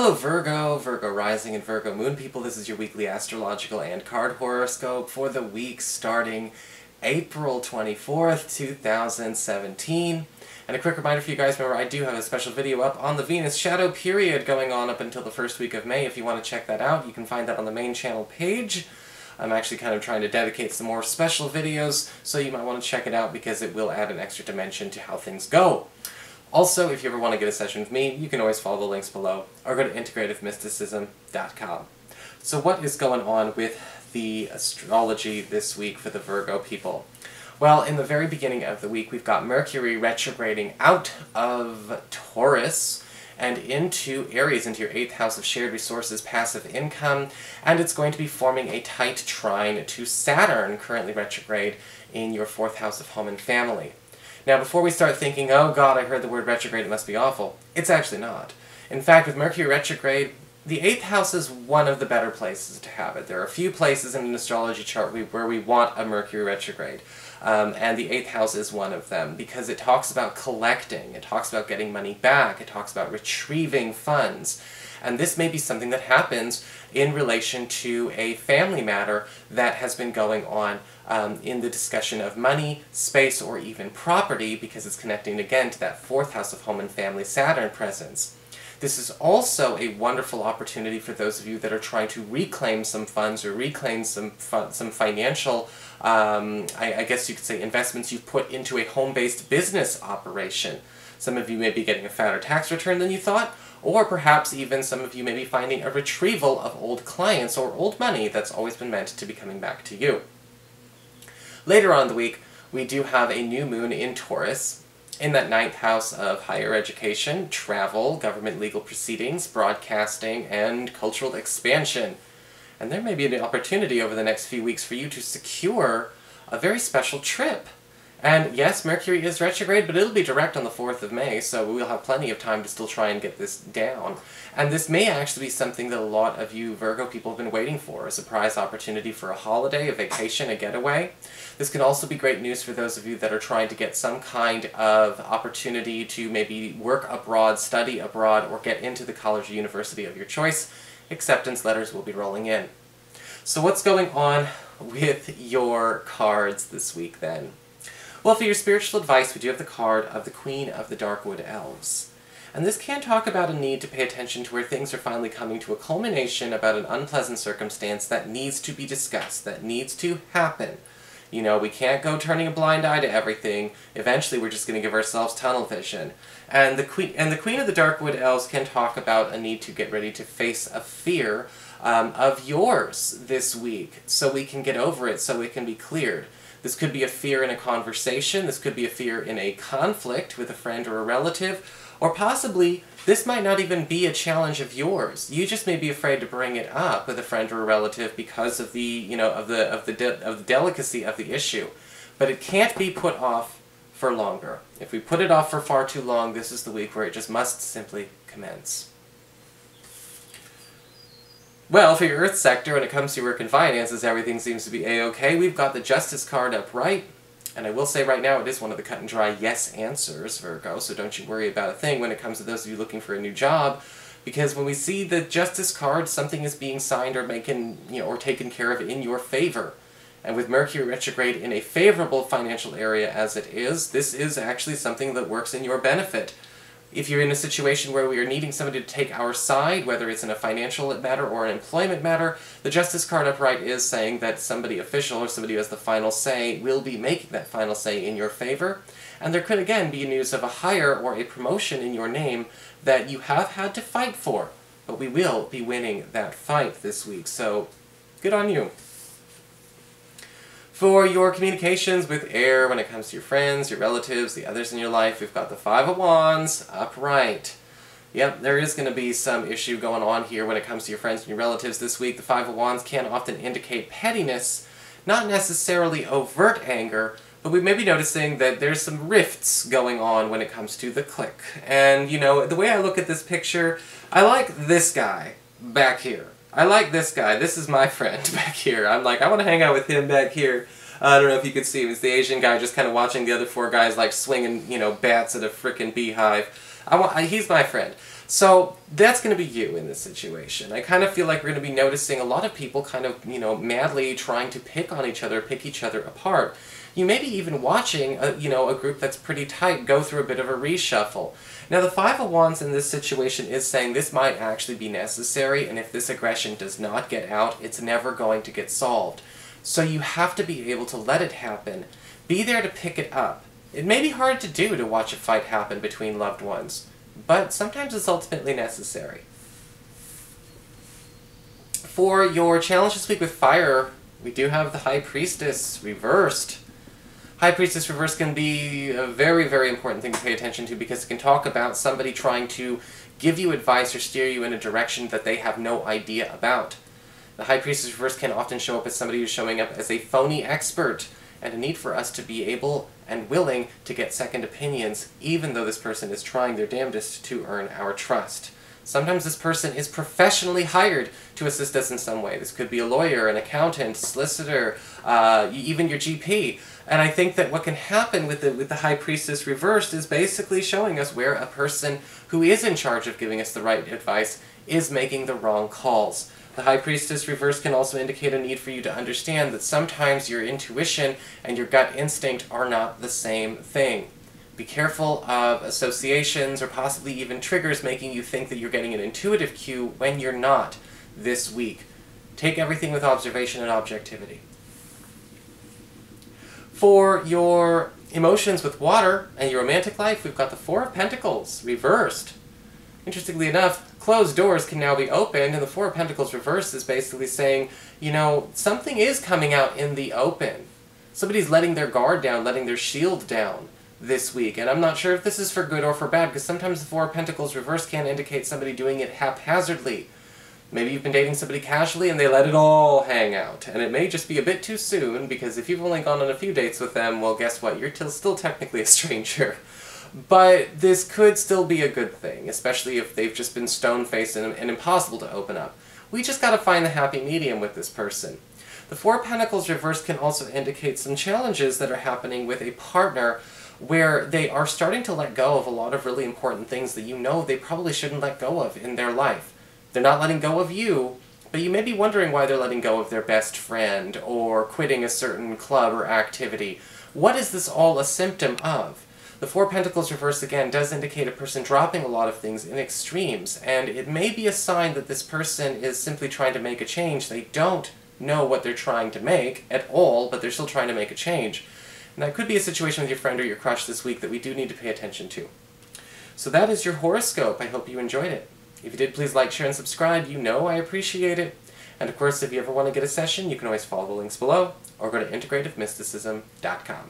Hello Virgo, Virgo rising and Virgo moon people. This is your weekly astrological and card horoscope for the week starting April 24th, 2017. And a quick reminder for you guys, remember I do have a special video up on the Venus shadow period going on up until the first week of May. If you want to check that out, you can find that on the main channel page. I'm actually kind of trying to dedicate some more special videos, so you might want to check it out because it will add an extra dimension to how things go. Also, if you ever want to get a session with me, you can always follow the links below, or go to integrativemysticism.com. So what is going on with the astrology this week for the Virgo people? Well, in the very beginning of the week, we've got Mercury retrograding out of Taurus and into Aries, into your 8th house of shared resources, passive income, and it's going to be forming a tight trine to Saturn, currently retrograde, in your 4th house of home and family. Now, before we start thinking, oh god, I heard the word retrograde, it must be awful, it's actually not. In fact, with Mercury retrograde, the 8th house is one of the better places to have it. There are a few places in an astrology chart where we want a Mercury retrograde, and the 8th house is one of them, because it talks about collecting, it talks about getting money back, it talks about retrieving funds. And this may be something that happens in relation to a family matter that has been going on in the discussion of money, space, or even property, because it's connecting again to that 4th house of home and family Saturn presence. This is also a wonderful opportunity for those of you that are trying to reclaim some funds or reclaim some financial, I guess you could say, investments you've put into a home-based business operation. Some of you may be getting a fatter tax return than you thought, or perhaps even some of you may be finding a retrieval of old clients or old money that's always been meant to be coming back to you. Later on in the week, we do have a new moon in Taurus, in that 9th house of higher education, travel, government legal proceedings, broadcasting, and cultural expansion. And there may be an opportunity over the next few weeks for you to secure a very special trip. And yes, Mercury is retrograde, but it'll be direct on the 4th of May, so we'll have plenty of time to still try and get this down. And this may actually be something that a lot of you Virgo people have been waiting for, a surprise opportunity for a holiday, a vacation, a getaway. This can also be great news for those of you that are trying to get some kind of opportunity to maybe work abroad, study abroad, or get into the college or university of your choice. Acceptance letters will be rolling in. So what's going on with your cards this week then? Well, for your spiritual advice, we do have the card of the Queen of the Darkwood Elves. And this can talk about a need to pay attention to where things are finally coming to a culmination about an unpleasant circumstance that needs to be discussed, that needs to happen. You know, we can't go turning a blind eye to everything. Eventually, we're just going to give ourselves tunnel vision. And the Queen of the Darkwood Elves can talk about a need to get ready to face a fear of yours this week, so we can get over it, so it can be cleared. This could be a fear in a conversation, this could be a fear in a conflict with a friend or a relative, or possibly this might not even be a challenge of yours. You just may be afraid to bring it up with a friend or a relative because of the, you know, of the delicacy of the issue. But it can't be put off for longer. If we put it off for far too long, this is the week where it just must simply commence. Well, for your Earth sector, when it comes to work and finances, everything seems to be a-okay. We've got the Justice card upright, and I will say right now it is one of the cut and dry yes answers, Virgo, so don't you worry about a thing when it comes to those of you looking for a new job, because when we see the Justice card, something is being signed or or taken care of in your favor. And with Mercury retrograde in a favorable financial area as it is, this is actually something that works in your benefit. If you're in a situation where we are needing somebody to take our side, whether it's in a financial matter or an employment matter, the Justice card upright is saying that somebody official or somebody who has the final say will be making that final say in your favor. And there could again be news of a hire or a promotion in your name that you have had to fight for, but we will be winning that fight this week, so good on you. For your communications with air, when it comes to your friends, your relatives, the others in your life, we've got the Five of Wands upright. Yep, there is going to be some issue going on here when it comes to your friends and your relatives this week. The Five of Wands can often indicate pettiness, not necessarily overt anger, but we may be noticing that there's some rifts going on when it comes to the clique. And, you know, the way I look at this picture, I like this guy back here. I like this guy. This is my friend back here. I'm like, I want to hang out with him back here. I don't know if you could see him. It's the Asian guy just kind of watching the other four guys like swinging, you know, bats at a frickin' beehive. He's my friend. So that's going to be you in this situation. I kind of feel like we're going to be noticing a lot of people kind of, madly trying to pick on each other, pick each other apart. You may be even watching, a group that's pretty tight go through a bit of a reshuffle. Now, the Five of Wands in this situation is saying this might actually be necessary, and if this aggression does not get out, it's never going to get solved. So you have to be able to let it happen. Be there to pick it up. It may be hard to do to watch a fight happen between loved ones, but sometimes it's ultimately necessary. For your challenge this week with fire, we do have the High Priestess reversed. High Priestess reversed can be a very, very important thing to pay attention to because it can talk about somebody trying to give you advice or steer you in a direction that they have no idea about. The High Priestess reversed can often show up as somebody who's showing up as a phony expert, and a need for us to be able and willing to get second opinions, even though this person is trying their damnedest to earn our trust. Sometimes this person is professionally hired to assist us in some way. This could be a lawyer, an accountant, solicitor, even your GP. And I think that what can happen with the High Priestess reversed is basically showing us where a person who is in charge of giving us the right advice is making the wrong calls. The High Priestess reverse can also indicate a need for you to understand that sometimes your intuition and your gut instinct are not the same thing. Be careful of associations or possibly even triggers making you think that you're getting an intuitive cue when you're not this week. Take everything with observation and objectivity. For your emotions with water and your romantic life, we've got the Four of Pentacles reversed. Interestingly enough, closed doors can now be opened, and the Four of Pentacles reversed is basically saying, something is coming out in the open. Somebody's letting their guard down, letting their shield down this week. And I'm not sure if this is for good or for bad, because sometimes the Four of Pentacles reversed can indicate somebody doing it haphazardly. Maybe you've been dating somebody casually and they let it all hang out. And it may just be a bit too soon, because if you've only gone on a few dates with them, well, guess what? You're still technically a stranger. But this could still be a good thing, especially if they've just been stone-faced and impossible to open up. We just gotta find the happy medium with this person. The Four of Pentacles reversed can also indicate some challenges that are happening with a partner where they are starting to let go of a lot of really important things that they probably shouldn't let go of in their life. They're not letting go of you, but you may be wondering why they're letting go of their best friend or quitting a certain club or activity. What is this all a symptom of? The Four of Pentacles reversed again does indicate a person dropping a lot of things in extremes, and it may be a sign that this person is simply trying to make a change. They don't know what they're trying to make at all, but they're still trying to make a change. And that could be a situation with your friend or your crush this week that we do need to pay attention to. So that is your horoscope. I hope you enjoyed it. If you did, please like, share, and subscribe. I appreciate it. And of course, if you ever want to get a session, you can always follow the links below, or go to integrativemysticism.com.